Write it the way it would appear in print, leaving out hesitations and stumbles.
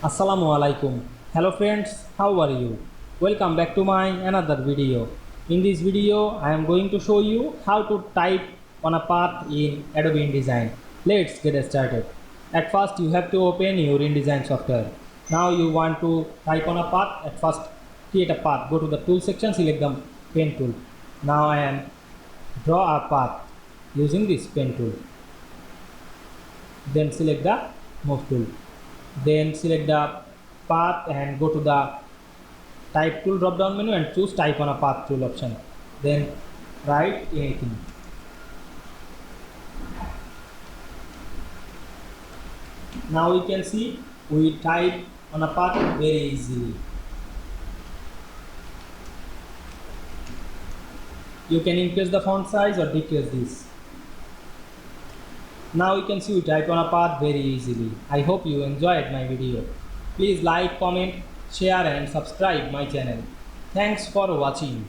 Assalamu Walaikum. Hello friends, how are you? Welcome back to my another video. In this video, I am going to show you how to type on a path in Adobe InDesign. Let's get started. At first, you have to open your InDesign software. Now you want to type on a path. At first, create a path. Go to the tool section, select the pen tool. Now I am draw a path using this pen tool. Then select the move tool. Then select the path and go to the type tool drop down menu and choose type on a path tool option. Then write anything. Now you can see we type on a path very easily. You can increase the font size or decrease this. Now you can see we type on a path very easily. I hope you enjoyed my video. Please like, comment, share and subscribe my channel. Thanks for watching.